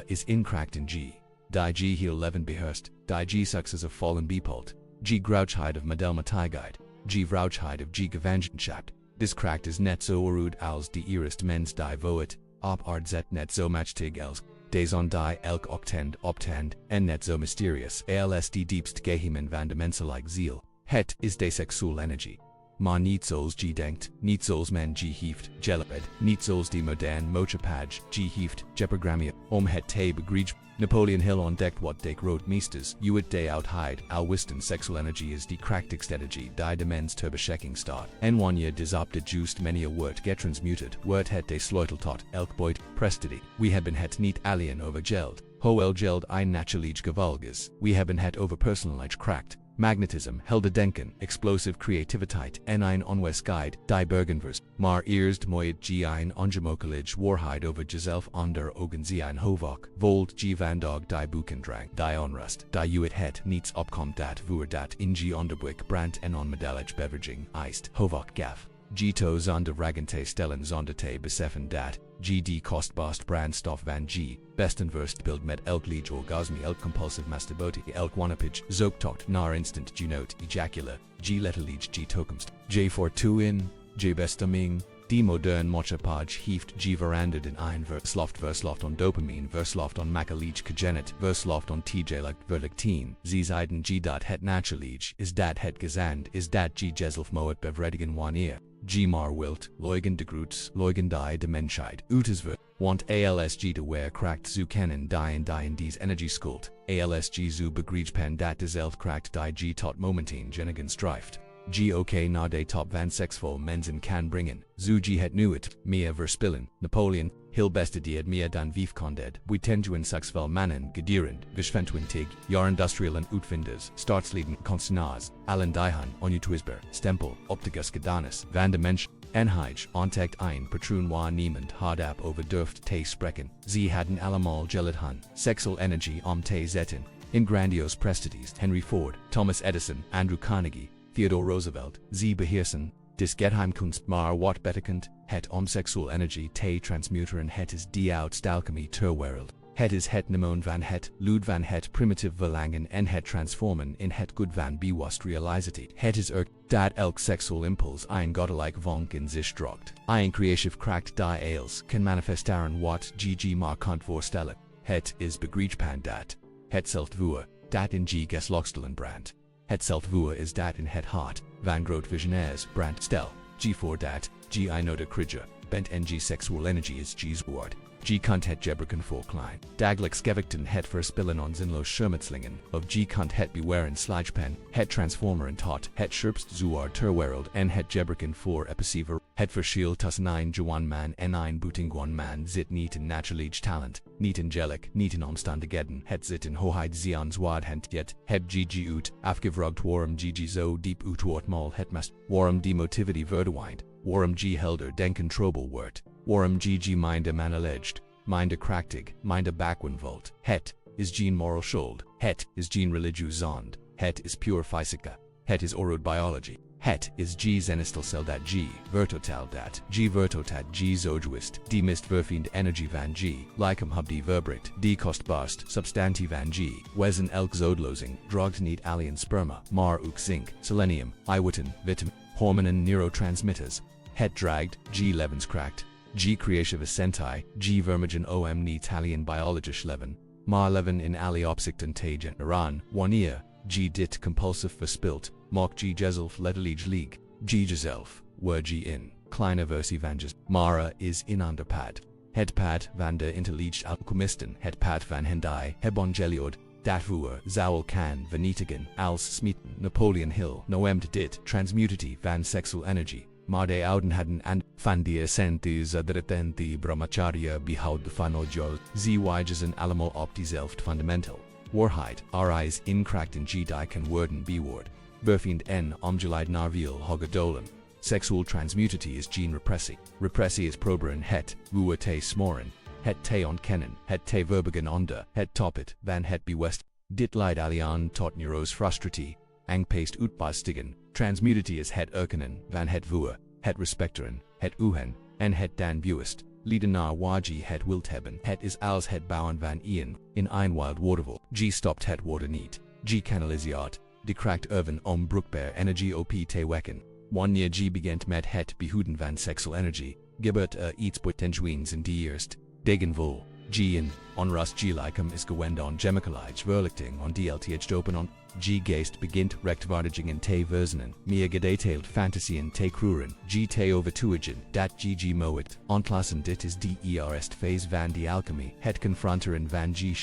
is incracked in G. Die G heel 11 beherst, die G success of fallen Bepult, G Grouchheit of Madelma Tygeit, G Vrouchheit of G Gewangenschaft. This cracked is net so orud als die erst mens die voet, op ard zet net zo machtig els, des on die elk optend, en net zo mysterious als die diepst gehemen van de menselijk ziel. Het is de seksuele energie. Maar niet zoals G denkt, niet zoals men G heeft, gelabed, niet zoals die modern mochapaj G heeft, jepergramia, het te begreeg. Napoleon Hill ontdekt wat de grootmeesters, uit de oudheid, al wisten seksuele energie is die krachtigste energie die de mens turbeschekking staat. En wanneer des op de juist manier wordt getransmuted, wordt het de sleuteltot, elk boit, prestity. We hebben het niet alien over geld, hoewel geld ein natuurlijk gevolg. We hebben het over personalized cracked. Magnetism, helde denken, explosive creativiteit, en ein onwes-guide, die burgenvers, maar eerst mooiet G ein ongemokkelig waarheid over jezelf onder ogen zie ein hovak, volt G vandog die boekendrang, die onrust, die uit het niets opkomt dat voor dat in G onderbuik brandt en onmiddellijk beveraging, eist, hovak gaf. G to zonder ragente stellen zonder te beseffen dat, G die kostbast brandstof van G, bestenverst bild met elk liege orgasme elk compulsive masturbatie elk wanapage, zoektocht naar instant G note ejacula, G letterlige G toekomst, J for two in, J bestemming, die modern mochapaj heeft G veranderd in ein versloft on dopamine versloft on makalige gegenet versloft on tj-legt verlictine, zeiden G dat het naturlige is dat het gezand is dat G jezelf moet bevredigen wanneer. G maar wilt, leugen de groots, leugen die de menschheid, utisver, want ALSG de weer cracked zu kennen die dies energie schuld, ALSG zu begreegpan dat dezelfde cracked die G tot momentijn genigen strijft. G ok na de top van seksvol mensen kan brengen, zu G het nuet, meer verspillen, Napoleon, Hill bestediert meer dan vijfhonderd, buitenduin seksvol mannen gedurend, 25 jaar industriëlen uitvinders, startsleden kunstenaars, allen die hun onutwisbaar stempel, optigus gedanis, van de mensch, Einheit ontdekt ein patroon waar niemand hardop over durft te spreken, ze hadden allemaal gelid hun, seksuele energie om te zetten, in grandiose prestaties, Henry Ford, Thomas Edison, Andrew Carnegie, Theodore Roosevelt, ze beheersen, dis geheimkunst maar wat betekent, het om seksuele energie te transmuteren het is die uitstalkemie ter wereld. Het is het nemen van het lud van het primitieve verlangen en het transformen in het goed van bewust realiteit. Het is dat elk seksueel impuls een goddelijk vonk in zich drogt. Een creatief kracht die als kan manifesteren wat GG maar kunt voorstellen. Het is begreegpan dat. Het zelfvoer, dat in G geslokstelen brandt. Het zelfvoer is dat in het hart, van groot visionaires brandt stel. G voor dat, G I know de krige, bent en G seksuele energie is G's woord. G kunt het gebreken voor klein. Dagelijk skevigten het verspillen on zinloos schermutslingen, of G kunt het bewaren slijpen, het transformeren tot, het scherpst zuar ter wereld en het gebreken voor epiciever, het verschil tussen een Juan man en een buitenguan man zit niet in natuurlijk talent, niet angelic, niet in omstandigheden, het zit in hoheid zions wadhent jet, het GG uit, afgevrugt waarom GG zo diep uit wordt mal het mest, waarom die motivity verdwijnt, waarom G helder denken trouble wordt. Waarom GG minder manalleged, minder krachtig, minder bakwenvolt. Het is geen moral schuld. Het is geen religieux zond. Het is pure fysica. Het is orud biology. Het is G zenistelcel dat G vertotal dat G vertotat G zojuist. Die mist verfiend energie van G. Lichem hub die verbruikt. Die kostbast substantie van G. Wezen elk zoodlozing. Drogt niet alien sperma. Maar ook zink, selenium, eiwitten, vitamin, hormonen neurotransmitters. Het dragged, G levenskracht. G creative sentai, G vermigen om niet alien biologisch leven, maar leven in alle opzichten tegen Iran, wanneer, G dit compulsive verspilt, mok G jezelf letterlijk league, G jezelf, were G in, kleine versievanges, Mara is in underpad. Het pad van de intelligent alchemisten, het pad van Hendai, hebongeliod, dat voer, zou kan vernietigen, als smeten, Napoleon Hill, noemt dit, transmutatie van seksuele energie. Maar de ouden hadden en van die essentiës adreten die brahmacharya behouden van ojol, ze wijzen allemaal op diezelfde fundamental. Waarheid, is inkracht in G die kan worden bewoord. Verfiend en omgeleid narviel hogedolen. Seksuele transmutatie is geen repressie. Repressie is proberen het, woe te smoren. Het te ontkennen, het te verbigen onder, het toppet, van het bewest. Dit leidt allian tot neuros frustratie. Angpaist uitbastigen, transmutatie is het erkennen, van het voer, het respecteren, het uhen, en het dan bewust. Liedenaar waji het wilt hebben. Het is als het bouwen van in een wild waterval. G stopt het water niet. G kanaliseert. De kracht ervan om broekbaar energie op te wekken. Wanneer G begint met het behoeden van seksuele energie, gebeurt iets potentiëels in die eerst. Degen vol. G in onrust G lichaam is gewend on chemicalized verlichting on DLTH dopen on. G geest begint rechtvaardigingen te verzinnen, meer gedetailed fantasieën te kruren, G te overtuigen, dat G moet ontlassen dit is de eerste phase van de alchemie, het confronteren van G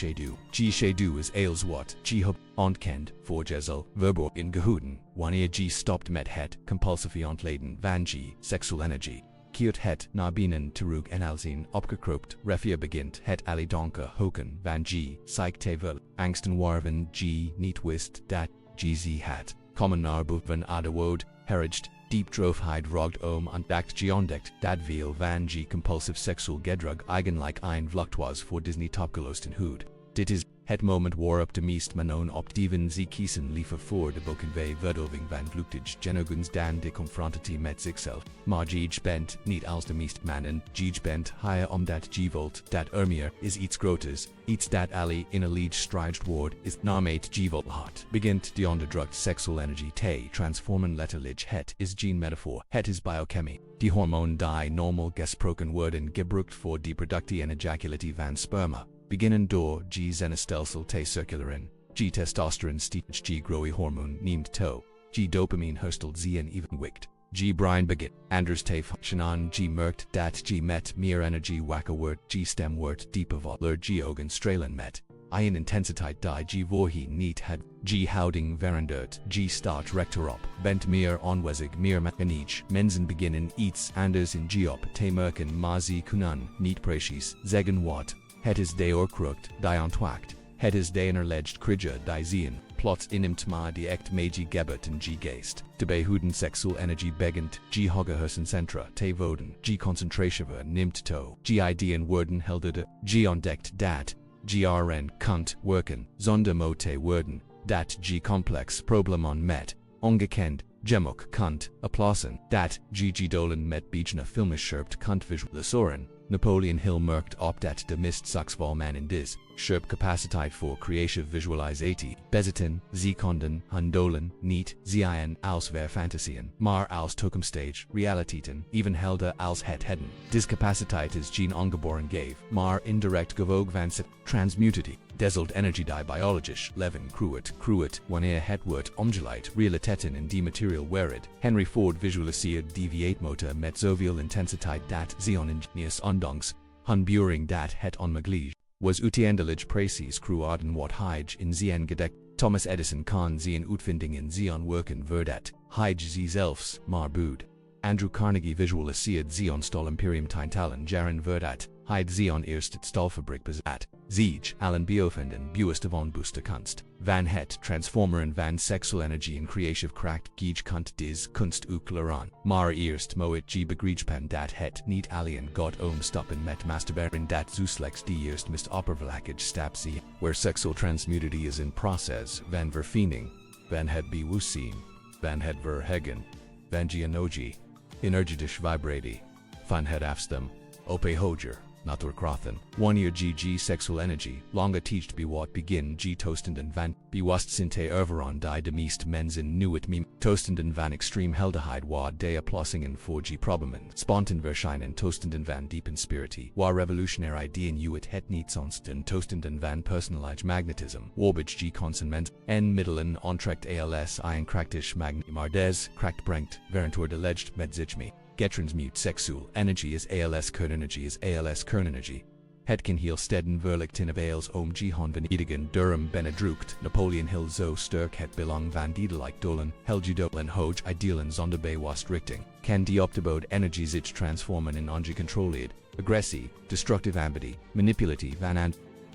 schedu is als wat G hub ontkend, voorgezel, verborg in gehouden, wanneer G stopt met het compulsieve ontleden van G, seksuele energie. Kiert het naar binnen terug en alzien opgekropt, refia begint het alle donker hoken van G, psych te verl, angsten warven G niet wist dat G z had, kommen naar boven aderwoord, herigd, diep droefheid rogt ontdekt G ontdekt, dat veel van G compulsive seksual gedrag eigenlijk een vlucht was voor Disney topgelost in hoed. Dit is het moment waarop de meest manon op dieven ze kiezen liever voor de boekenwee verdoving van vluchtig genoegens dan de confrontatie met zichzelf. Maar G bent niet als de meest mannen, G bent higher omdat G volt dat meer is iets groters, iets dat alle in a liege strijdt woord is naarmate G volt hart. Begint de onderdrukt seksual energie te transformen letterlijk het is gene metafoor, het is biochemie. Die hormoon die normal gesproken worden gebruikt voor de productie en ejaculatie van sperma. Beginnen door G zenestelsel te circularen, G testosteron steeds G groei hormoon neemt toe, G dopamine herstel zien evenwicht, G brein begin, anders te functionen G merkt dat G met meer energie wakker wordt G stem wordt dieper voller G ogen stralen met, een intensiteit die G voorheen niet had, G houding verandert, G start rechterop, bent meer onwezig meer mechanisch, mensen beginnen iets anders in G op te merken maar ze kunnen niet precies zeggen wat. Het is de oorkrukt, die ontwaakt. Het is de enerlegd krige die zien, plots inimt maar die echt magi gebert en G geest. De behoeden seksuele energie begint, G hogge hersencentra te voden, G concentratieve nimt toe, G ideeën worden helderde, G ontdekt dat, grn kunt werken, zonder mo te worden, dat G complex problemon met, ongekend, gemok kunt, applausen, dat G dolen met bijna filmischerpt kunt visualiseren. Napoleon Hill merkt op dat de mist suksval man in dis, scherp capaciteit voor creative visualisatie, bezitten, ze konden, handolen, niet, zien als ver fantasieën, maar als toekomstige, realiteiten, even helder als het heden. Discapaciteit is geen ongeboren gave, maar indirect gevolg van transmutatie. Deselt energie die biologisch leven kruet, wanneer het wordt omgeleid, realiteiten in die material werd. Henry Ford visualiseert deviate motor met zoveel intensiteit dat ze ingenieurs ondanks, hun dat het onmogelijk was uiteindelijk precies kruiden wat hij in zien gedekt. Thomas Edison kan zien uitvindingen zien werken verdat, hij ze zelfs maar boed. Andrew Carnegie visualiseert zien stolimperium tientallen jaren verdat, hij zien eerst het stolfabrik bezat. Ziege, allen biovinden bewust van booster kunst. Van het transformeren van seksuele energie in creative kracht geej kunt dis kunst uklaren. Maar eerst moet G begrijpen dat het niet alleen gaat stoppen met masturberen dat zuslechts die eerst mist oppervlakkig stap zien, where seksuele transmutatie is in proces, van verfening, van het bewustzijn, van het verhegen, van energie, energetisch vibratie, van het afstem, op hoger. Naturkrachten. Wanneer G seksuele energie, lange teached be wat begin G toestanden van, bewustzijn te ervaren die de meest mensen nu het meme, toestanden van extreme helderheid wat de oplossingen voor G problemen, spontan verschijnen toestanden van diepen spiritie, waar revolutionaire ideeën het niet sonsten toestanden van personalized magnetism, waarbij G consenment, en middelen ontrekt als een krachtig magnet maar des kracht brengt, verentour de leged met zich mee. Getransmute seksuele energie is als kernenergie is als kernenergie. Het kan heel steden verlichten of als G han venedigen Durham benedrukt. Napoleon Hill zo sterk het belang van diedelike dolen, helgedolen hoog idealen zonder bewust richting. Kan die optebode energie zich transformen in ongecontroleerd, agressie, destructive ambitie, manipulatief van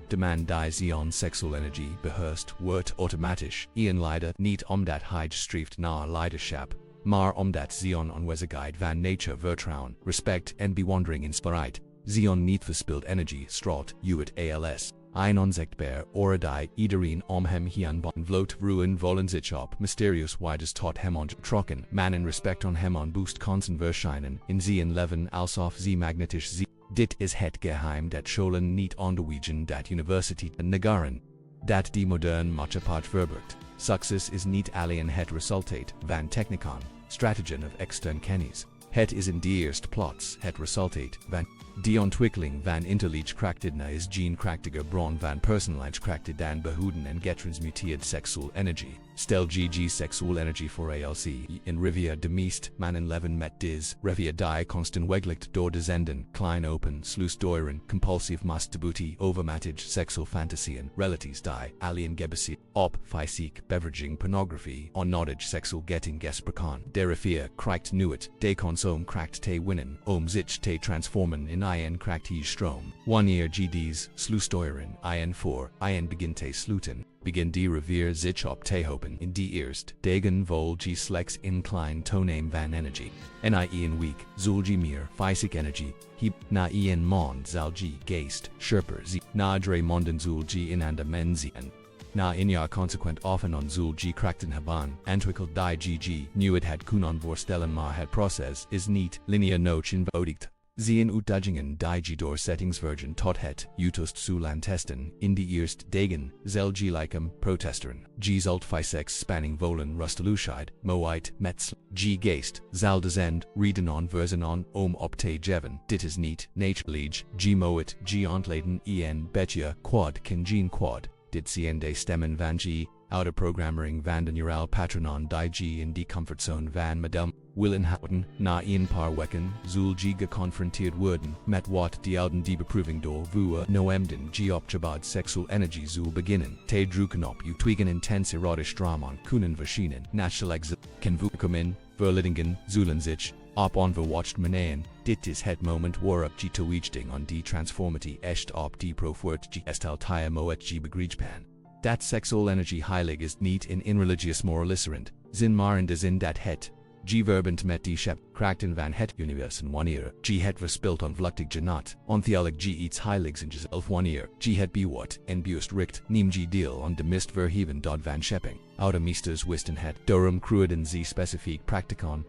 demand die zion seksuele energie beheerst wordt automatisch, leider niet omdat hij streeft naar leiderschap. Maar omdat zion onwezigheid van nature vertrouwen, respect en bewondering inspireert, zion niet verspilt energie straalt uit als. ein onzektbar, oradai, iedereen om hem hien bon vlot ruin vollen zich op, mysterious wijdes tot hem on trokken, man in respect on hem on boost konsen verschijnen, in zien leven alsof ze magnetisch ze. Dit is het geheim dat scholen niet onderwijzen dat universiteiten negaren. Dat die modern maatschappij verbergt. Success is niet alleen het resultaat van technicon, strategien of extern kennis. Het is in de eerste plaats het resultaat van die ontwikkeling van intelligenskrachtidna is gene-krachtige bron van personaligheidskrachten dan behouden en getransmuteerd seksuele energie. Stel gg seksuele energie voor ALC in rivia de meest mannen leven met dis rivia die constantwegelijk door de zenden, klein open, sluisdeuren, compulsive masturbatie, overmatige seksuele fantasieën, relaties die alien gebaseerd op fysiek beveraging pornography, onnoddig seksueel getting gesproken, derifia kracht nuet, de consom kracht te winnen, zich te transformen in in krachtige stroom. Wanneer gds sluisdeuren in4 in begin te sluiten. Begin die revere zich op te hopen in die eerst dagen vol g slechts incline toeneem van energie. In week zul g meer fysiek energie, heb na in mond zal g geest, scherper zie, na dre monden zul g in and zien. Na in jaar consequent often on zul g krachten hebben, ontwikkeld die gg, nu het had kunnen voorstellen maar het proces is niet lineair noch eenvoudig. Zien uitdagingen die g door settingsvergen tot het uitost zullen testen, in die eerst dagen, zel g lichem protesteren, g zult fysex spanning volen rusteluscheid, moeit mets, g geest, zal descend, reden on versen on, op te geven, dit is niet, naturelig, g moet, g ontladen en betja, quad can gen quad, dit zien de stemmen van g, outer programmering van de neural patronon die g in die comfortzone van medem, willen houden, na in paar weken, zul g geconfronteerd worden, met wat die ouden die beproeving door vuur noemden g opgebouwd seksuele energie zul beginnen, te drukken op uitwegen intense erotisch dramon kunnen verschijnen, naturleg kan vuurkomen, verlittingen, zullen zich, op onverwacht manieren, dit is het moment waarop g toewichting on die transformatie echt op die profort g estaltia moet g begrijpen. Dat seksuele energie heilig is niet in religious moralisserend, zin maar in de zin dat het, g verbent met die shep, krachten van het universum wanneer, g het verspilt on vluchtig genot, on theolog g iets heiligs in jezelf wanneer, g het bewort, en bewust richt, neem g deel on de mist verheven dod van schepping, oude meesters wisten het, dorum cruiden z specifiek practicon,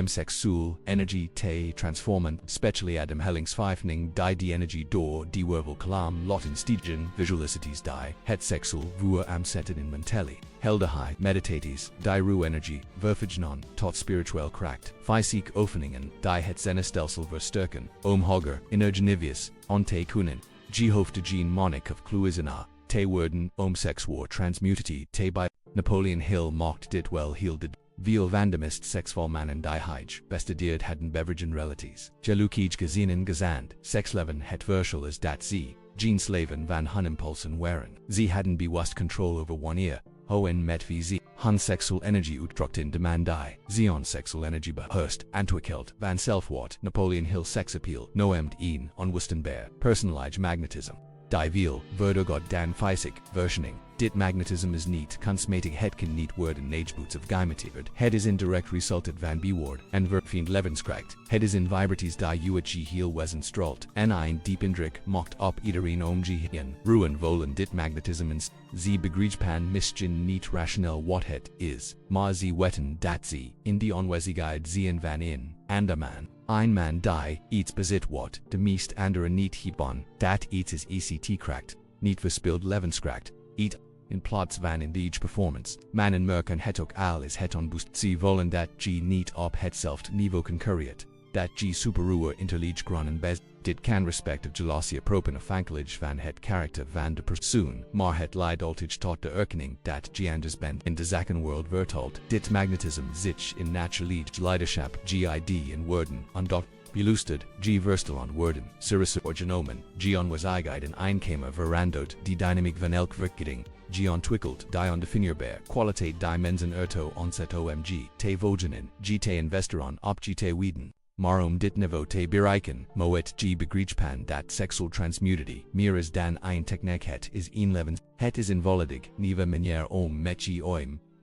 seksuele energie te transformen, specially Adam hellingsvijfning die energie door die wervel kalam lotten stigen visualicities die het seksuele vuur amzetten in mentally. Helderheid meditaties, die ru energie, verfignon, tot spiritueel kracht, fysiek oefeningen, die het zenestelsel versterken, hoger, energinivius, on te kunnen, g hoofde gene monic of kluizena, te worden, seksuele transmutatie, te bij, Napoleon Hill mocht dit wel hielden. Veel van de mist seksvol mannen die hij bestudeerd hadden beveragen relaties. Gelukij gezinnen gezand, seksleven het verschil is dat ze, gensleven van hun impulsen waren. Ze hadden bewust control over wanneer, en met wie ze, hun seksuele energie uitdrukten demand die, ze on seksuele energie beheerst, ontwikkeld van zelfwaard. Napoleon Hill seksappeal, noemd onwustenbaar, personalized magnetism. Die veel, verdogot dan fysiek, versioning. Dit magnetism is niet kunstmatig het kan niet worden nageboots of geimiteerd. Het is in direct resultat van beward, en verfiend levenskracht. Het is in vibraties die uit g heel wezen strolt. En een diep indruk mocht op iedereen g heen. Ruin volen dit magnetism in ze begrijpen misgen niet rationeel wat het is. Maar ze weten dat ze, in die onwezigheid zien van in, anderman. Ein man die, iets bezit wat, de meest andere niet hebben, dat iets is ect-kracht, niet verspild levenskracht, eat, in plots van in die performance, man en merken het ook al is het onboost, ze volen dat g niet op hetzelfde niveau concurriert, dat g superuur intellige gronnen bez, dit kan respect of gelosia propen afhankelijk van het karakter van de persoon, maar het leidt altijd tot de erkenning dat g anders bent in de zakenwereld vertelt, dit magnetism zich in naturlige leiderschap gid in woorden, ondot, belusted, g verstel on woorden, sirissen or genomen, g onwezigheid en einkamer verandert, die dynamiek van elk verketting, g ontwikkeld, die ondefinieerbaar, kwaliteit die mensen erto onzet omg, te vogenen, g te investeron op g te weden. Maar dit niveau te bereiken, moet g begrijpen dat seksuele transmutatie meer is dan een techniek het is inlevens, het is involedig, nieuwe manier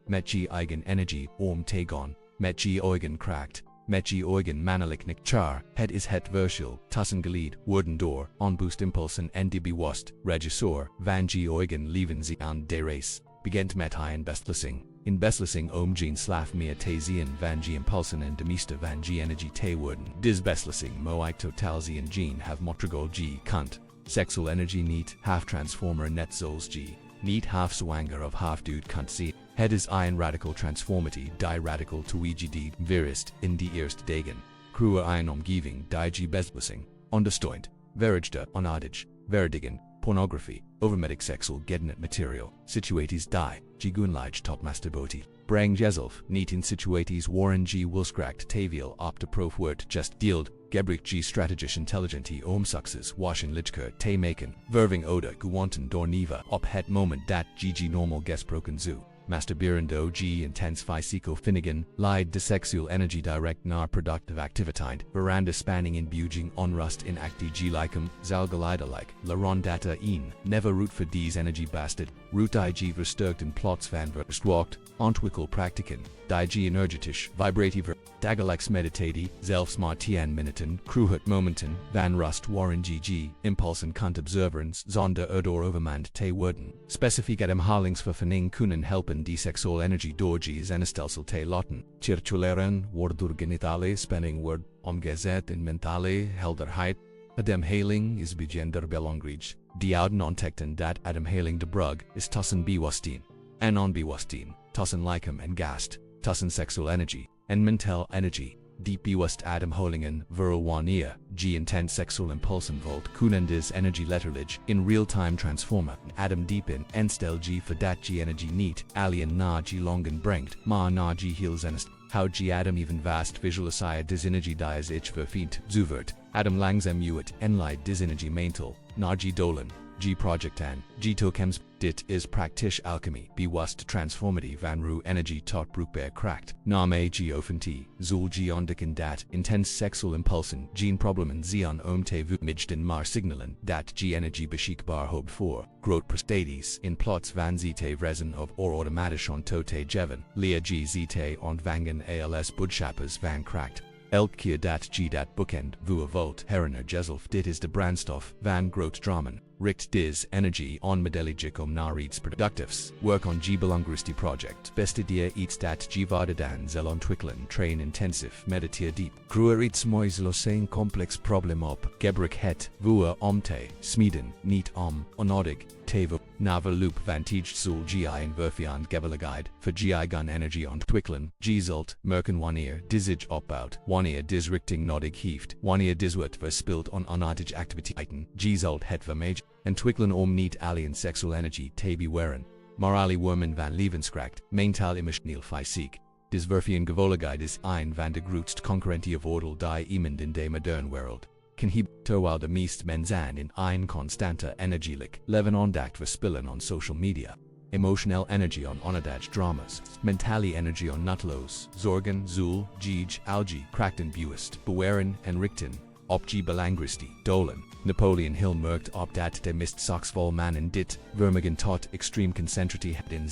met g eigen energie te gaan, met g eigen kracht, Metji Eugen Manalik Char, het is het verschil, tussen geleid, worden door, onboost impulsen en die bewust, regisseur, van G Eugen leven ze aan de race, begint met hij in beslissing. In beslissing geen slaf meer te zien van G impulsen en de meeste van G energie te worden. Dis beslissing moeite totaal zien Gene have motrigol G kunt. Seksuele energie niet, half transformer net zoals G. Niet half zwanger of half dude kunt zien. Het is een radical transformity die radical toeged virist in die eerste dagen. Kruer een omgeving die G beslissing. Ondersteunt. Verigde onadig. Verdigen. Pornography. Overmedic sexual gednet material. Situaties die. G gunlige tot masturboti. Breng jezelf. Niet in situaties warren G wilskracht tavial op de prof wordt just dealt. Gebrik G strategisch intelligenti success waschen lichker te maken. Verving oda guanten door neva op het moment dat G normal gesproken zu. Masturbierendo G intense fysico finnigan, leid de seksuele energie direct naar productive activiteit, veranda spanning in buging onrust in acti G licum, zalgeleide like, la rondata never root for dies energie bastard, root IG versterkt in plots van verstwalkt, ontwikkel praktiken, die G energetisch, vibrativer, dagelijks meditati, zelfs maar 10 minuten, kruhut momenten, van rust waren GG, impulsen kunt observerens, zonder erdoor overmand te worden, specifiek ademhalingsvervanging kunnen helpen die seksuele energie door G zenestelsel te lotten, circuleren, waardoor genitale spanning wordt omgezet in mentale helderheid. Ademhaling is bijzonder belangrijk. Die ouden ontdekten dat ademhaling de brug is tussen bewustzijn en onbewustzijn, tussen lichaam en geest, tussen seksuele energie en mentale energie. Diep bewust ademhalingen vooral wanneer G intense seksuele impulsen volt kunnen des energie letterlijk in real-time transformen. Adem diep in en stel G voordat G energie niet alien na G longen brengt, maar na G heel zenest. How G adem even vast visualiseer des energie dies ich verfint, zuvert. Adem langzaam uit en leid des energie mental, na G dolen. G project an, G tokems, dit is praktisch alchemy, bewust transformity van ru energie tot broekbaar kracht. Name G ofenti, zul G ontdekken dat intense seksuele impulsen Gene problemen zion te midden maar signalen dat G energie beschikbaar hob voor, groot prestaties in plots van zite vrezen of automatisch on te geven, lea G zite ontvangen als boodschappers van kracht. Elk keer dat G dat boekend vuur volt herinner jezelf dit is de brandstof van groot dramen. Richt dis energie on medelijkum naar iets productiefs. Work on G belangrikste project. Beste dia iets dat G waardedan zal ontwikkelen. Train intensive. Mediteer diep. Kruer iets moois los een complex probleem op. Gebrik het. Vuur te. Smeden. Niet onnodig. Teve. Nava loop vantage zul GI en verfian gebeligheid. For GI gun energie ontwikkelen. G zult. Merken wanneer. Dizig opbouwt. Wanneer dis richting nodig heeft. Wanneer dis wordt verspild on onnodig activiteiten. G zult het vermage. Entwikkelen niet alien seksuele energie te bewaren. Maar alle wormen van levenskracht, mental emotioneel fysiek. Dis verfien gewoonlijkheid is een van de grootste concurrentie voordeel die iemand in de moderne wereld. Kan hebben terwijl de meeste mensen in een constante energielijk leven ontdekt verspillen on social media. Emotioneel energie on onnodig dramas, mentale energie on nutteloos, zorgen, zul, gij, algae, krachten bewust, bewaren en richten. Op G belangristi, dolen. Napoleon Hill merkt op dat de mist saksvol mannen dit, vermigen tot extreme concentratie in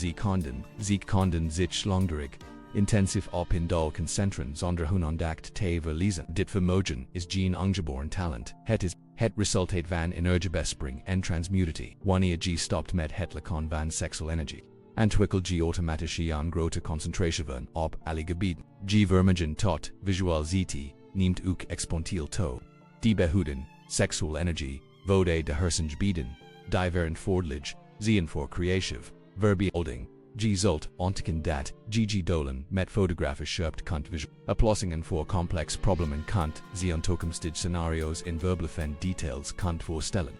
Ze konden zich langdurig, intensief op in dol concentren zonder hun ontdekt te verliezen. Dit vermogen is geen ongeboren talent. Het resultate van energiebespring en transmutatie. Wanneer G stopt met het lekon van seksuele energie. Ontwikkel G automatisch een grote concentratie op alle gebieden. G vermigen tot visualisatie. Neemt ook exponentieel toe. Die behouden, seksuele energie, vode de hersensgebieden, die veren voordelig, zien voor creatieve, verbeelding. G zult ontdekken dat, GG dolen met fotografisch scherpt kunt visual. Oplossingen voor complex problemen kunt, zien toekomstige scenario's in verbleven details kunt voorstellen.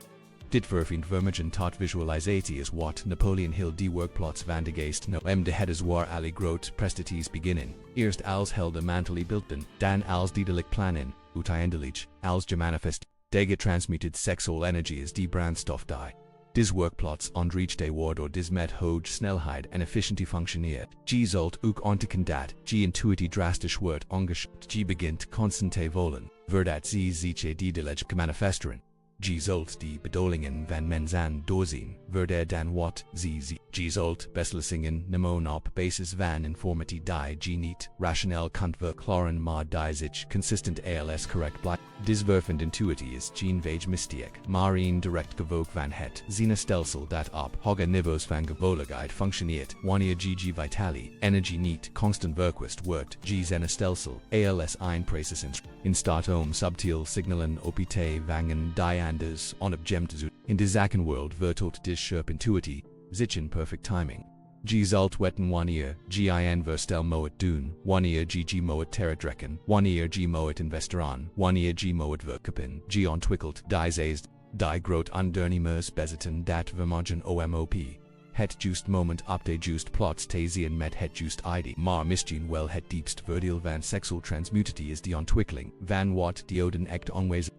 Dit verfint vermigen tot visualisatie is wat Napoleon Hill die workplots van de geest de het is waar alle groot prestaties beginnen. Eerst als helde mantely bilden, dan als diedelijk plannen, uiteindelijk, als gemanifest, de getransmuted seksuele energie is die brandstof die. Dis workplots ontreach de waardoor dis met hoge snelheid en efficiëntie functioneert. G zult ook ontdekken dat, G intuïtie drastisch wordt ongeschapt. G begint constant te volen, verdat ze zich diedelijk manifesteren. G zult die bedoelingen van mensen doorzien, Verder dan wat, zz, G zult, beslissingen, nemen op basis van informatie die G niet, rationeel kunt verklaren maar die zich consistent als correct blijft. Diswervend intuïtie is geen vage mystiek, maar een direct gevolg van het zenestelsel dat op hoge niveaus van gevoeligheid functioneert, wanneer G vitali, energie niet constant verkwist wordt, G zenestelsel, als een proces in staat om subtiel signalen op te vangen die anders onopgemerkt zijn. In de zakenwereld vertot dis scherp intuïtie, zich in perfect timing. G zult wetten wanneer Gin verstel moet doen, wanneer G moet teredrekken, wanneer G moet investeren, wanneer G moet verkopen, G ontwikkelt die zeest, die groot ondernemers bezitten dat vermogen omop. Het juist moment op de juist plots te zien met het juist idee. Maar misschien wel het diepst voordeel van seksuele transmutatie is de ontwikkeling van wat dioden echt onwezen.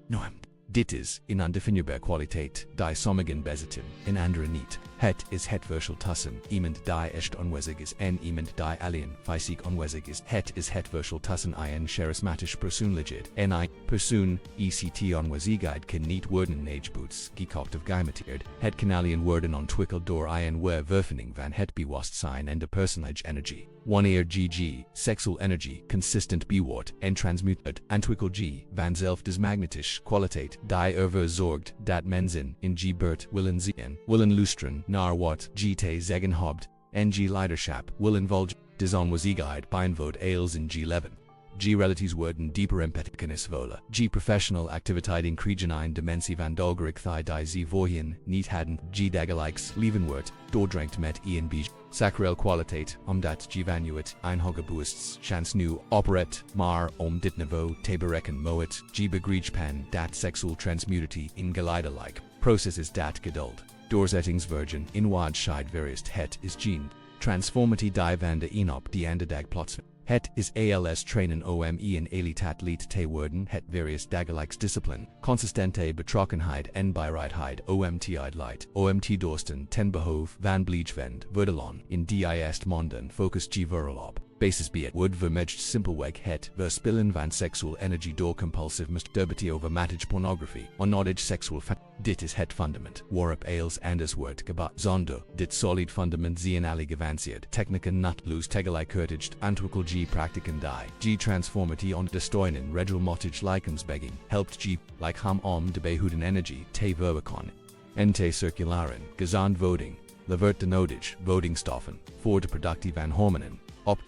Dit is in undefinierbaar kwaliteit die sommigen bezitten en anderen niet. Het is het verschil tussen iemand die echt onwezig is en iemand die alleen fysiek onwezig is. Het is het verschil tussen een charismatisch persoonlijkheid en een persoon. Ect onwezigheid kan niet worden nageboots, gekocht of geimiteerd. Het kan alleen worden ontwikkeld door een werving van het bewustzijn en de persoonlijke energie. Wanneer G seksuele energie consistent wordt en transmuteert, ontwikkelt G vanzelf desmagnetische kwaliteit die ervoor zorgt dat mensen in G bert willen zien, willen luisteren naar wat G te zeggen hebt, en G leiderschap willen volgen. Des onwezigheid beïnvloedt als in G leven. G relaties worden dieper empathicus voelen. G professional activiteiten krijgen een dimensie van dolgerigheid die ze voorheen niet hadden. G dagelijks leven wordt doordrenkt met en b. Sacrale kwaliteit, omdat G vanuit een hoge bewusts chance nu operet, maar dit niveau te bereiken moet, G begrijpen dat seksuele transmutatie in geleidelijk proces is dat geduld. Doorzettingsvergen in wadscheid verist het is G. Transformatie die van de op die anderdag plots. Het is als trainen om en elitat liet te worden het various dagelijks discipline, consistente betrokkenheid en bereidheid omtheid light, omt dorsten ten behoof van blijvend verdelon in die est monden focus G verloop. Basis be het woord vermejt simpelweg het verspillen van seksuele energie door compulsive masturbity overmatige pornography, onnodig seksueel Dit is het fundament, waarop als anders wordt gebouwd. Zonder dit solid fundament zijn alle geavanceerd technieken nutloos tegelijkertijd ontwikkeld G praktiken die G transformatie on destoinen regelmatig lichaamsbegin helpt G lichaam om de behouden energie te verwerken en te circularen, gezond voeding, levert de nodige voedingsstoffen voor de productie van hormonen.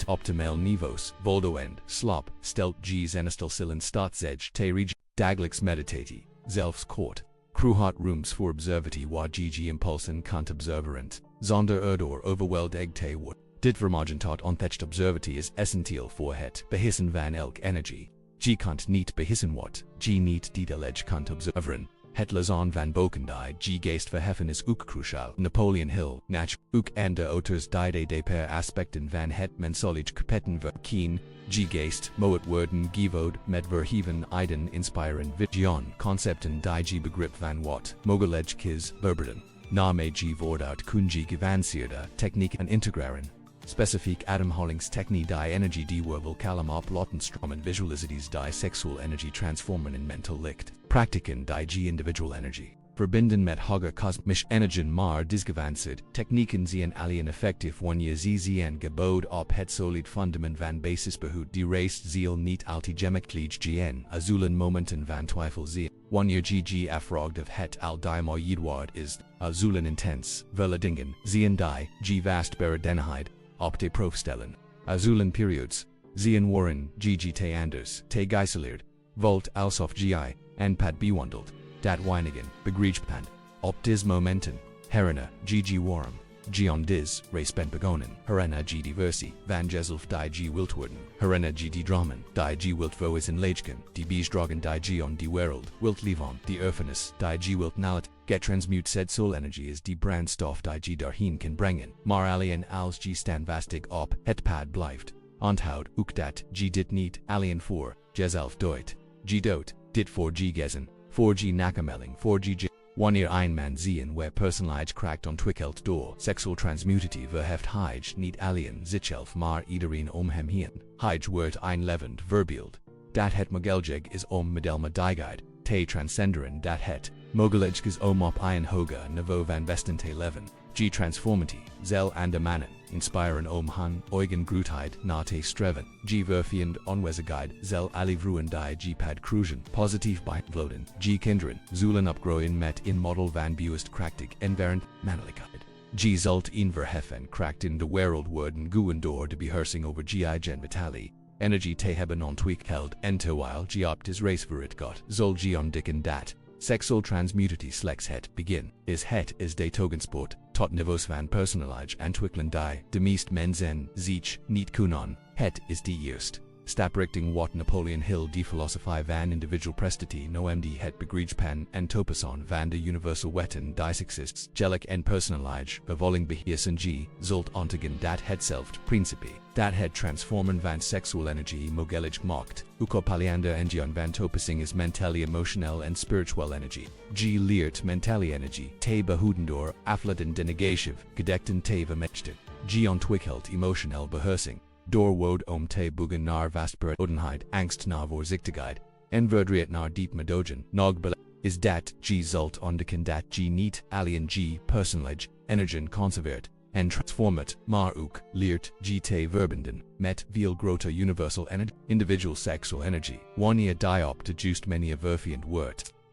Optimal niveaus, voldoend slaap, stelt G zenestelsel in staat zich te regen, dagelijks meditatie, zelfs kort. Kruhot rooms voor observatie waar G impulsen kunt observerend, zonder erdoor overweldigd te worden. Dit vermogen tot onthecht observatie is essentieel voor het behissen van elk energie. G kunt niet behissen wat G niet diedelig kunt observeren. Het lezen van boekendij G geest verheffen is ook crucial. Napoleon Hill, nach, ook en de auteurs die de per aspecten van het menselijk kapitten verkien, G geest, moet worden gevod met verheven iden inspiren vision, concepten die G begrip van wat, mogelijk kis, verberden. Name G vooruit kun G gevanceerde technieken integreren. Specifiek ademhalingstechnie die energie die wil kalm oplotten stromen visualisaties die seksuele energie transformen in mental licht. Praktiken die G individual energie verbinden met hoger kosmische energien maar disgevanceerd. Technieken zijn alleen effectief wanneer ze zijn gebouwd op het solid fundament van basisbehoud die reist ziel niet altigemelijk gn azulen momenten van twijfel zien. Wanneer G afrogd of het al die moeidwaard is, azulen intens, vele dingen, zien die G vastbare denheid, op te proefstellen. Azulen periods, zien waren G te anders, te geïsoleerd, volt alsof Gi, en pad bewandeld. Dat weinigen, begrijpen, op dis momenten, herinner, G warm, G on dis, race ben begonnen, herinner G diversie, van jezelf die G wilt worden, herinner G die dramen, die G wilt voice in leegken, die bijdragen die G on die wereld, wilt leven, die erfenis, die G wilt nalet, get transmute said soul energy is die brandstof die G daarheen kan brengen, maar alleen als G standvastig op, het pad blijft. Onthoud ook dat G dit niet alleen voor, jezelf doet, G doet, dit voor G gezen. Voor G nakamelding voor G. Wanneer een man zien waar personage krakt ontwikkeld door seksuele transmutatie verheft hij niet alleen zichzelf maar iedereen om hem heen. Hij wordt een levend verbeeld. Dat het mogelijk is om met die guide te transcenderen dat het Mogelijkes om op een hoger niveau van bestente leven. G transformati, zel and mannen, inspiren om hun eugen grootheid na te streven. G verfiend onwezigheid, zel alivroen die G pad cruisen, positief beïnvloeden. G kinderen, zullen opgroeien met in model van bewust krachtig enverend mannelijkheid. G zult in verheffen kracht in de wereld worden goeien door de beheersing over Gi gen vitali. Energie te hebben ontwikkeld en terwijl G op is race voor het got, zul G ontdekken dat. Seksuele transmutatie slechts het begin is de togensport, tot niveaus van personage ontwikkelen die de meest mensen zich niet kunnen. Het is de eerst stap richting wat Napoleon Hill die filosofie van individual prestatie noemd het begripspan en toepassing van de universal wetten die exists gelijk en personage bevolking beheersen G zult ontdekken dat hetzelfde principe dat het transformen van seksuele energie mogelijk maakt. Ook opaliander en van toepassing is mentale emotioneel en spiritual energie. G leert mentale energie te behouden door afleiden de negatief gedekten te vermechten. G ontwikkelt emotioneel beheersing. Door woord om te bugen naar vastberadenheid, angst naar voorzichtigheid, en verdriet naar diep medogen, nog is dat G zult ontdekken dat G niet alleen G personage, energien conserveert, en transformat, maar ook leert G te verbinden, met veel groter universal energie, individual sexual energy, wanneer die op de juist manier verfiend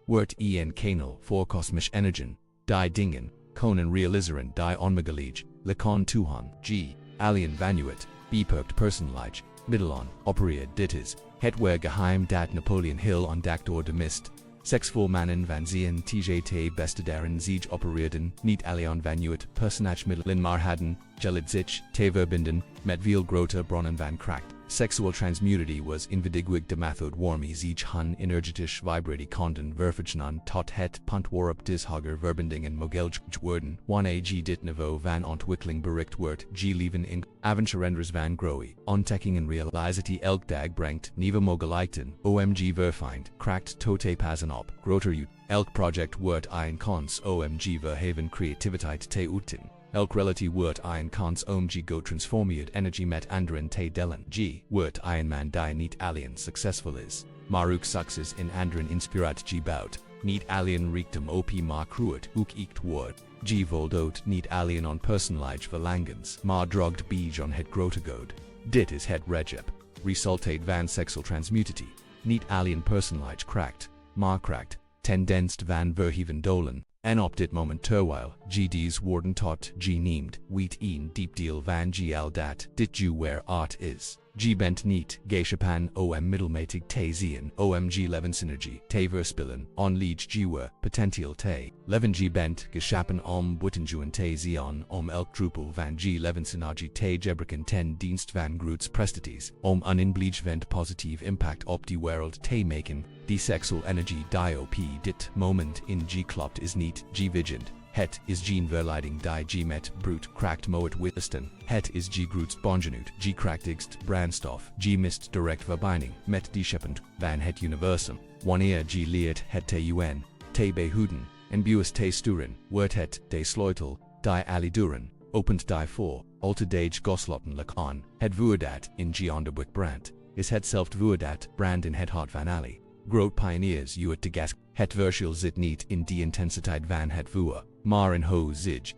wordt en kanal voor kosmisch energien, die dingen, konen realiseren die onmogelijk, lekon toehan, G, alien vanuit. Beperkt personage, middelon, opereert dit is, het weer geheim dat Napoleon Hill ontdekt door de mist. Seksvol mannen van zien te bestedaren zich opereerden, niet alleen vanuit personage middelen maar hadden, gelid zich, te verbinden, met veel groter bronnen van kracht. Seksuele transmutatie was invidigwig de method waarmee zich hun energetisch vibratie konden vervignen tot het punt waarop des hoger verbindingen mogelijk worden, wanneer G dit niveau van ontwikkeling bereikt wordt, G leven in avonturenders van groei, ontdekkingen realisatie elk dag brengt, nieuwe mogelijkheden, OMG verfind, kracht tot passen op, groter uit, elk project wordt een kans OMG verheven creativiteit te uiten. Elk relatie wordt een kans om G go transformeerd energie met anderen te delen. G wordt een man die niet alleen succesvol is, maar ook succes in anderen inspirat G bouwt. Niet alleen rijkdom op maar kruid ook echt wordt. G voldoet niet alleen on personage verlangens, maar drogt bij on het grote good. Dit is het recipe. Resultate van seksuele transmutatie. Niet alleen personage kracht, maar kracht, tendenst van verheven dolen. En op dit moment terwijl GD's worden tot G neemed, weet een diep deel van G al dat dit G where art is. G bent niet geschapen om middelmatig te zien G leven synergie te verspillen, onlige G were potentieel te leven G bent geschapen om buitenjuwen te zien elk druppel van G leven synergie te gebruiken ten dienst van groots prestaties, een inblievend positief impact op die wereld te maken. Die seksuele energie die op dit moment in G klopt is niet G vigend. Het is geen verleiding die G met brute kracht moet wisten. Het is G groots bongenut, G krachtigst brandstof. G mist direct verbinding met die scheppend van het universum. Wanneer G leert het te UN, te behouden, en bewust te sturen, wordt het de sleutel, die aliduren, opent die voor, alterdage goslotten lekon. Het vuur dat in G onderbuk brandt, is hetzelfde vuur dat brand in het hart van Ali. Groot pioneers uit de gas. Het verschil zit niet in die intensiteit van het vuur, maar in hoe zich,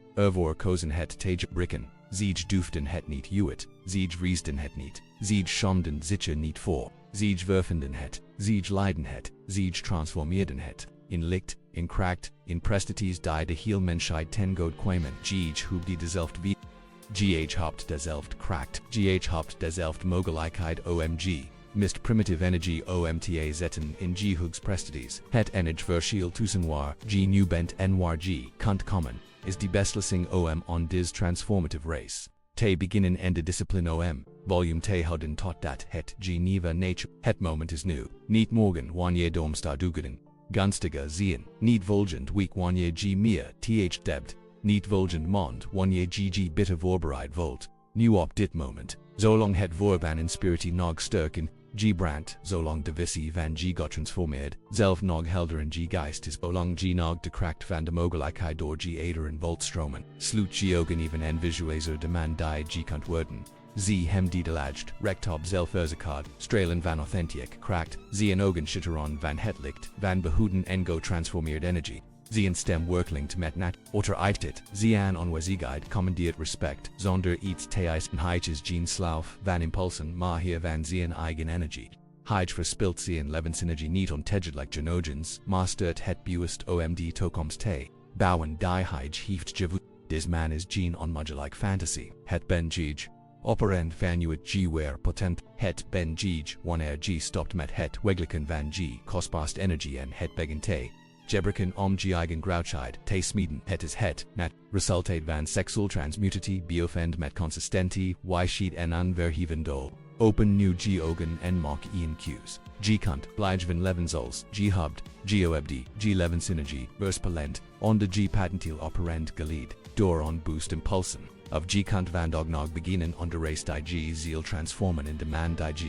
kozen het te gebruiken. Zich duften het niet uit, zich riesden het niet, zich schamden zich er niet voor, zich vervinden het, zich leiden het, zich transformeerden het, in licht, in kracht, in prestaties die de heel mensheid ten goede kwamen. Zich hoopt die dezelfde wie. GH hoopt dezelfde kracht, GH hoopt dezelfde mogelijkheid OMG. Mist primitive energie omta zetten in G hugs prestaties. Het energie verschil tussen waar G nu bent en waar G kunt komen, is die beslissing on dis transformative race. Te beginnen en de discipline volume te houden tot dat het G nieuwe nature. Het moment is nu, niet morgen wanneer domsta dugeden. Gunstiger zien, niet volgend week wanneer G meer th debt, niet volgend maand wanneer G bitter voorbereid volt. Nu op dit moment, zolang het voorban inspiratie nog sterken, G brandt, zolang de visie van G got transformeerd, zelf nog helder en G geist is, zolang G nog de kracht van de mogelijkheid door G ederen volt stromen, sluit G ogen even en visualizer de man die G kunt worden. Z hem die delaged, rekt op zelfverzekerd, stralen van authentiek kracht, Z en ogen schitteron van het licht, van behoeden en go transformeerd energie. Sie in stem workling to met nat, oder eitet, sie an onwezigheid kommandiert respect, zonder iets theis en heiches gene slauf, van impulsen ma hier van zien eigen energie. Hij verspilt sie in levensenergie niet onteged like genogens, ma sturt het bewust omd toekomst te, bouwen die hij heeft gevoed. This man is gene onmogelijk fantasy, het ben gij. Operend vanuit g where potent, het ben gij, wanneer g stopt met het wegelijken van g, kostbast energie en het begin Gebreken om g eigen grouchheid, te smeden, het is het, nat, resultate van seksuele transmutatie, biofend met consistentie, wijsheid en onverhevendol. Open new g ogen en mok ian cues. G kunt, blijven levensols, g hubd, g oebd, g levensenergie, verspalent, on de g patentiel operend geleid, door on boost impulsen. Of g kunt van dognog beginnen onder race die g ziel transformen in demand die g.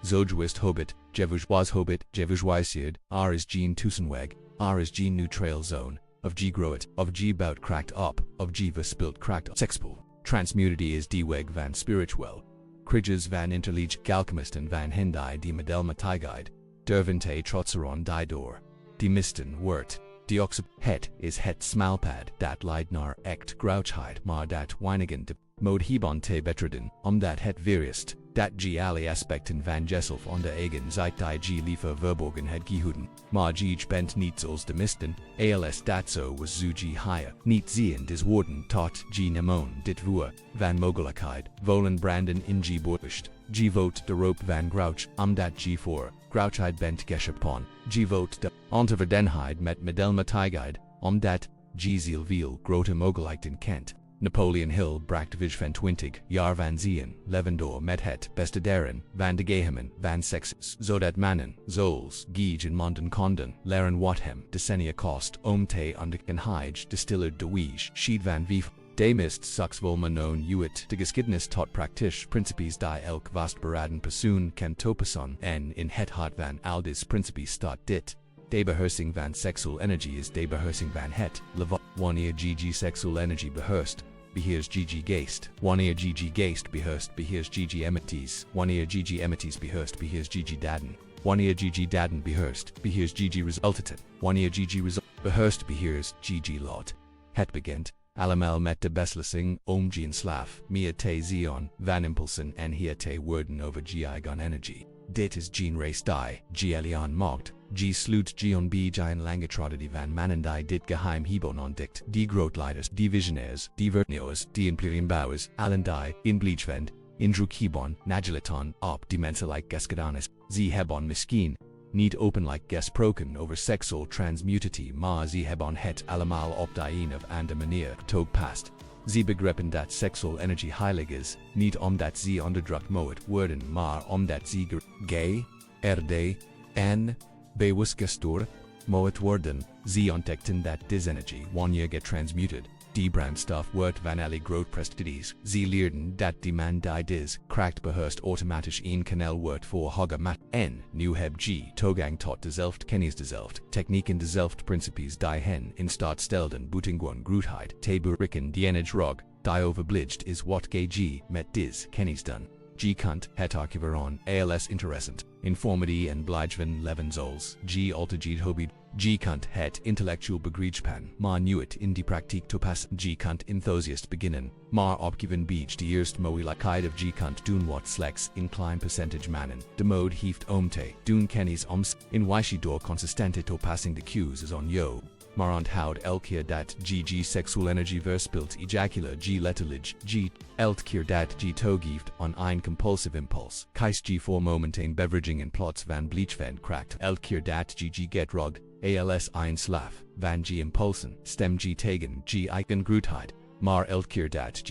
Zojwist hobit, jevuj was hobit, jevuj wijsierd, is gene tussenweg, is gene neutral zone, of g growit, of g bout cracked up, of g verspilt cracked up. Sexpool. Transmutatie is die weg van spirituel. Kriges van interlige alchemist en van hendai die Medelmatiguide, dervente trotseron die door. Die misten wort. Die oxip het is het smalpad dat leid naar echt grouchheid maar dat weinigen de mode hebon te betreden, dat het verist, dat g alle aspecten van jezelf onder eigen zeit die g liever verborgen het gehouden, maar g bent niet zoals de misten, als dat zo was zu g higher, niet zien des woorden tot g nemon dit voer, van mogelijkheid, volen branden in g borst, g vote de rope van grouch, dat g voor, grouchheid bent geschepon, g vote de onteverdenheid met Medelmatiguide, dat g ziel viel grote mogelijkheden kent. Napoleon Hill bracht vij van 20 jaar van zien, levendor met het bestederen, van de geheimen, van sexes, zodat mannen, zoals, gij en monden konden, leren wat hem, decennia kost, te onderkenheid distiller de wij, schied van vijf. De mist sucks volma known uit de geschiedenis tot praktisch principes die elk vastberaden persoon kan toepassen en in het hart van aldis principes staat dit. De beheersing van seksuele energie is de beheersing van het levat. Wanneer gg seksuele energie beheerst, beheers gg geest. Wanneer gg geest beheerst, beheers gg emities. Wanneer gg emities beheerst, beheers gg daden. Wanneer gg daden beheerst, beheers gg resultaten. Wanneer gg beheerst, beheers gg lot. Het begint allemaal met de beslissing om geen slaaf, meer te zion, van impulsen en hier te worden over g eigen energie. Dit is geen race die, g elian mocht. G sluit gion b giant langetrotity van mannen die dit geheim hebon ontdekt, die grootleiders, die visionaires, die vertnieuwers, die impleriumbouwers, allen die, in bleachvend, in druk hebon, nagiliton, op die menselijk gesgedanis, ze hebon misschien, niet openlijk gesproken over seksuele transmutatie maar ze hebben het allemaal op de een of andere manier toegepast. Ze begrepen dat seksuele energie heilig is, niet omdat ze onderdrukt moet worden maar omdat ze gay, en bewust gestuurd moet worden. Ze ontdekten dat deze energie wanneer getransmuted, die brandstof wordt van alle groot prestaties. Ze leerden dat die man die dis kracht beheerst automatisch een kanaal wordt voor hoge mat. En nu heb g toegang tot dezelfde kennis dezelfde technieken dezelfde principes die hen in staat stelden buitengewoon grootheid te bereiken die energie rog, die overblijft is wat g met dis kennis doen. G kunt het archiveron als interessant, informatie en blijven levensols, g altijd hobby. G kunt het intellectual begrijpen, maar nu het in die praktijk toepassen. G kunt enthusiast beginnen, maar opgeven bij de eerste mogelijkheid of g kunt doen wat slechts in klein percentage mannen. De mode heeft te doen kennis in wijsheid door consistente toepassing de cues is on yo. Maar onthoud elke keer dat g seksuele energie verspilt ejacula g letterlijk g, elke keer dat g toegeeft on een compulsive impuls, kies g voor momentane beveraging in plots van bleachvand kracht, elke keer dat g get rugged, als een slaaf, van g impulsen, stem g tegen g eigen grootheid, maar elke keer dat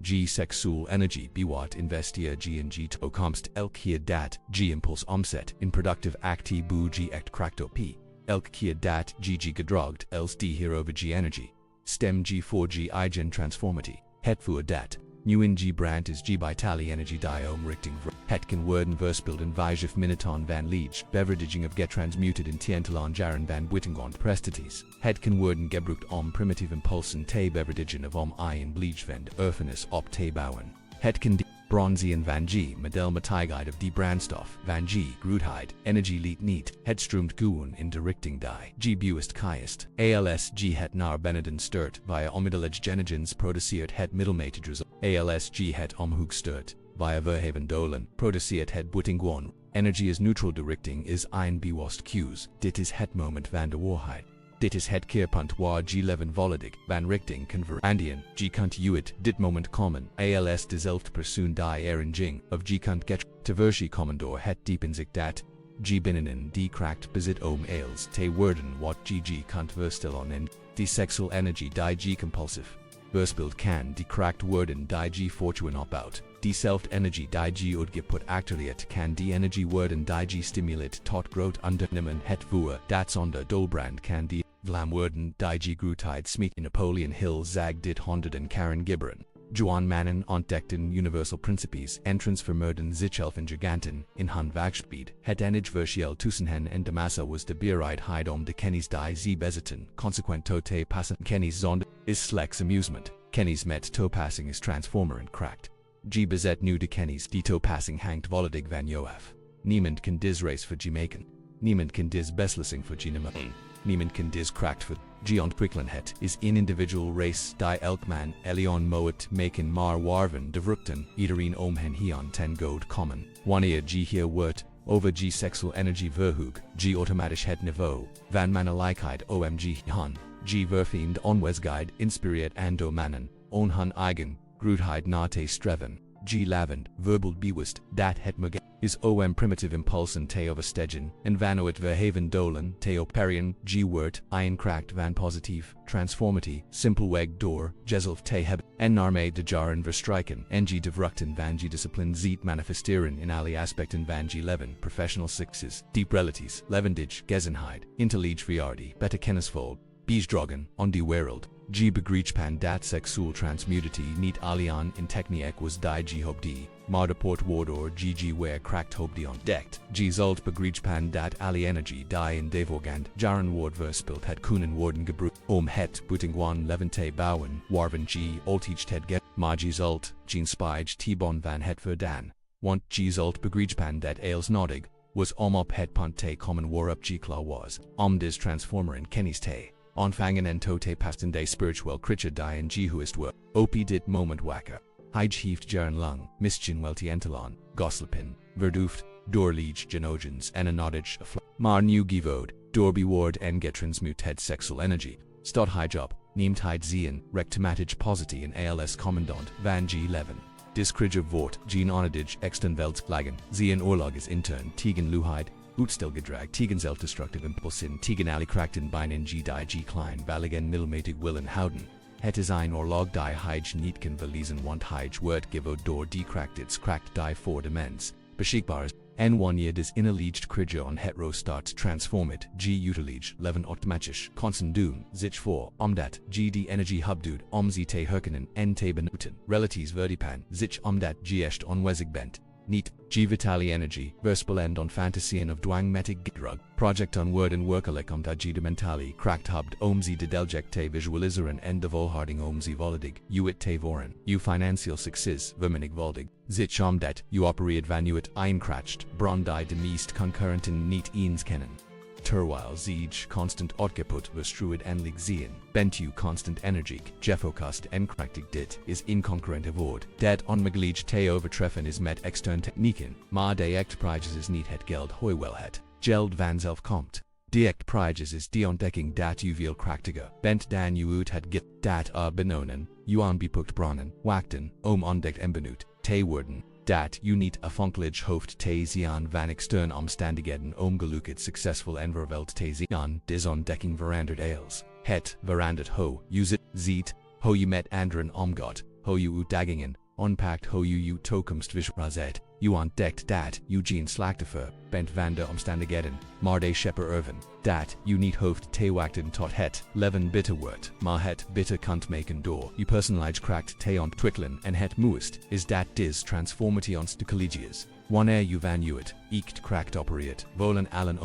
g seksuele energie bewat investia g en g toekomst, elke keer dat g impuls omzet in productive actie bu g echt kracht op. Elke keer dat g gedroogd els die hierover g energie. Stem g voor g eigen transformatie. Het voor dat. Nu in g brand is g vitali energie die omrichting. Het kan worden verspild in 5 minuton van liege. Beveraging of getransmuted in tientalon jaren van buitengewoon prestaties. Het kan worden gebruikt om primitieve impulsen te beveragen of om een bleachvend erfenis op te bouwen. Het kan Bronzian van G. Medelmatigheid of die brandstof, van G. Grootheid, energie liet niet, het stroomt gewoon in de richting die. G. bewust kiest. ALS G. het naar beneden stuurt, via onmiddellijk genogens produceert het middelmatigers. ALS G. het omhoog stuurt, via verheven dolen, produceert het buitengewoon. Energie is neutral de richting is een bewust cues. Dit is het moment van de waarheid. Dit is het keerpunt waar G11 volledig van richting converandien. G kunt uit dit moment komen. ALS dezelfde persoon die erenging of G kunt get te versie komen door het diepenzicht dat G binnenin die kracht bezit als te worden wat GG kunt verstellen en die seksuele energie die G compulsief verspild kan die kracht worden die G fortune opbouwt. Diezelfde energie die G uitgeput actualiert kan die energie worden die G stimuleert tot groot ondernemen het vuur dat zonder dolbrand kan die vlam worden die G grootheid smeet. Napoleon Hill zag dit honderden karen gibberen. Juan Mannen ontdekten universal principes en transformeerden zichzelf in giganten in hun werkspeed. Het enige verschil tussen hen en de massa was de bereidheid om de kennis die ze bezitten consequent toe te passen. Kennis zonder is slechts amusement. Kennis met toepassing is transformerend kracht. G bezet nu de kennis die toepassing hangt volledig van Joaf. Niemand kan dis race voor G maken. Niemand kan dis beslissing voor G nemen. Niemand kan dis kracht voor G ontwikkelen. Het is een individual race die elk man elion moet maken maar warven de vruchten iedereen om hen hian ten goud komen. Wanneer G hier wordt over G seksuele energie verhoog, G automatisch het niveau van mannelijkheid omg han. G verfiend onwesgeid inspireert en door mannen on hun eigen grootheid na te streven. G lavend, verbal bewust, dat het mug is primitive impulsen te overstegen, en vanuit verheven dolen te operian. G wordt, een kracht van positief, transformatie, simpelweg door, jezelf te hebben, en narmee de jaren verstrijken, en G de vruchten van G discipline ziet manifesteren in alle aspecten van G leven, professional success, diep relaties, levendig, gezenheid, intellige reality, beter kennisvol, biesdrogen, on die wereld. G begrepen dat seksuele transmutatie niet alleen in techniek was die G hoop die, maar de poort waardoor GG weer kracht hoop die ontdekt. G zult begrepen dat alle energie die in devorgand jaren wordt verspild het kunnen worden gebruikt om het buitengewoon leven te bouwen, waarvan G altijd het get, maar G zult geen spijt te bon van het verdaan. Want G zult begrepen dat als nodig was op het punt te komen waarop G klaar was, dis transformer in kennis te ontvangen en toe te passen de spiritual creature die in G huist were. Op dit moment wakker. Hij heeft jaren lang, misgen wel te entelan, goslipin, verdoofd, door liege genogens en een nodig maar nu gevod, door beward en getransmut het seksuele energie. Stot hij op, neemt hij zien, rectimatig positie in ALS commandant van G11. Diskrige wordt, geen onedig extenveld lagen, zien oorlog is intern tegen luheid, uitstelgedrag tegen zelfdestructive impulsen tegen alle krachten binnen G die G klein valigen middelmatig willen houden. Het is een oorlog die hij niet kan verliezen want hij wordt gevoed door die kracht die voor de mens beschikbaar is. En wanneer des innerlijst krige on hetero starts transformet G utilage leven automatisch constant doen zich voor omdat G die energie hubdoet ze te herkennen en te benutten. Relaties verdipan zich omdat G est onwezig bent. Niet, G vitale energie, verspelend on fantasieën of dwangmatig gedrug, project on word en werkelijk omdat G de mentale kracht hubt ze de delject te visualiseren en de volharding ze volledig, het te voren, financial success, vermenig voldig, zich omdat, opereert van het kracht, brandai de meest concurrenten niet eens kennen. Terwijl zich constant outgeput verstruid en lig zien, bent constant energiek, gefocust en krachtig dit is inconcurrente woord, dat onmogelijk te overtreffen is met externe technieken, maar de echt prijs is niet het geld wel het geld vanzelf komt. De echt prijs is de ontdekking dat veel krachtiger bent dan uit het get dat benonen, bepukt bronnen, wachten, ontdekt en benut, te worden. Dat niet afhankelijk hoofd te zien van externe omstandigheden gelukkig succesvol en verveld te zien, dis ontdekking veranderd als. Het veranderd ho, ziet, ho met anderen omgaat, ho uitdagingen, onpakt ho toekomst visualiseert, ontdekt dat geen slachtoffer bent van de omstandigheden, maar de schepper ervan, dat niet hoofd te wachten tot het leven bitter wordt, maar het bitter kunt maken door personalized kracht te ontwikkelen en het mooist is dat dis transformatie ons de collegies. Wanneer van het echt kracht opereert, volen allen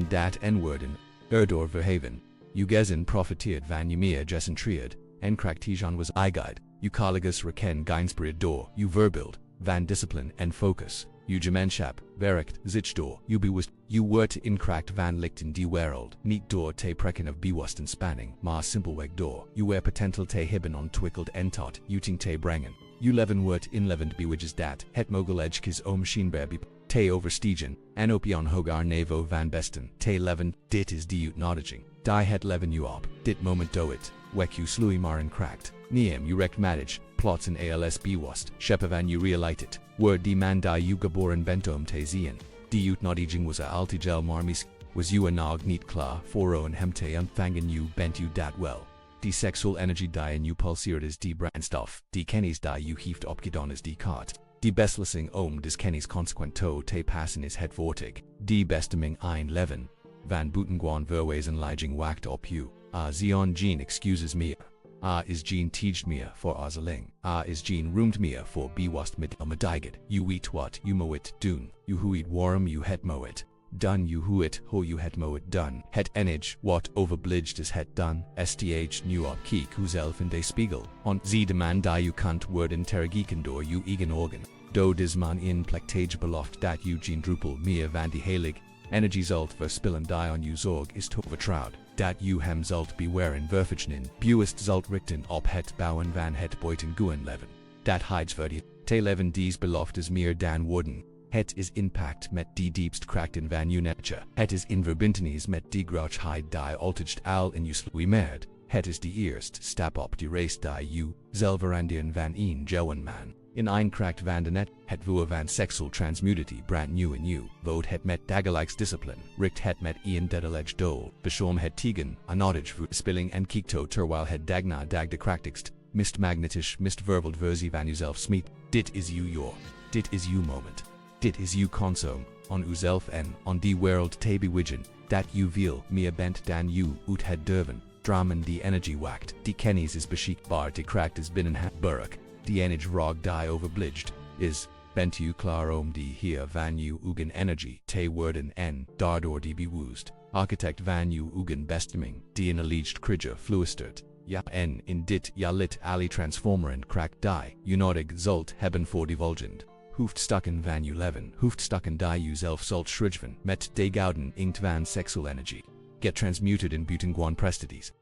dat en worden, erdoor verheven. Gezen profiteert van meer gecentreerd, en kracht Tijan was guide. Eucaligus reken geinspired door, u verbild, van discipline en focus. U gemeenschap, werkt, zich door, u bewust, u wordt in kracht van lichten die wereld, niet door te preken of bewusten spanning, maar simpelweg door, u potentel te hebben ontwikkeld en tot, uting te brengen. U leven wordt inlevend bewidges dat, het mogeledges om scheenbaar te overstegen, en opion hogar nevo van besten, te leven, dit is die uitnodiging, die het leven u op, dit moment doet, wek u slui maar in kracht. Niem u rekt matig, plots en als bewust, scheppen u realitet, word die man die u geboren bentom te zien. Die uitnodiging was altigel marmis, was u nog niet klaar, en hem te ontvangen u bent u dat wel. Die seksuele energie die in u pulseert is die brandstof, die kennis die u heeft opgedaan is die kaart. Die beslissing des kennis consequent te passen is het vortig, die besteming ein leven, van buitengewoon verwezen leiding wacht op u, zion geen excuses meer. Is geen teaged meer voor azeling. Is geen roemt meer voor bewust met omediget. U weet wat u moet doen. U huit waarom u het moet. Dun u huit hoe u het moet dun. Het enig wat overblijft is het dun. Sth nu op kiek uzelf in de spiegel. On zie de man die u kunt worden interrogeren door uw eigen organ. Do dis man in plektage beloft dat u geen druppel meer van die heilig energie zult verspillen die on u zorg is te vertrouwd. Dat u hem zult bewaren verfichnen, bewust zult richten op het bouwen van het buitengewoon leven. Dat heidsverdi, te leven dies beloftes meer dan woorden. Het is impact met die diepst krachten van uw nature. Het is in verbintenis met die grouchheid die altigst al in u sluimerd. Het is die eerst stap op die race die u zelverandien van een gewen man. In een kracht van de net, het voer van seksuele transmutatie brand new in u, voed het met dagelijks discipline, richt het met een dedelege doel, beschom het tegen, anodig voor spilling en kiekto terwijl het dagna dag de krachtigst, mist magnetisch mist verveld versie van uzelf smiet. Dit is dit is uw moment. Dit is uw consoom, on uzelf en on die wereld te bewidgen, dat u veel meer bent dan u uit het durven. Dramen die energie wacht, die kennis is beschikbaar, die kracht is binnen het burk. Die energie rog die overblijft, is, bent u klaar om die hier van uw eigen energie te worden en, daardoor die bewust, architect van uw eigen bestemming, die in alleged krige fluistert. Ja en in dit lit ali transformerend kracht die, u nodig zult hebben voor divulgend. Hoofdstukken van uw leven, hoofdstukken die u zelf zult schrijven, met de gouden inkt van seksuele energie. Get transmuted in buitengewoon prestaties.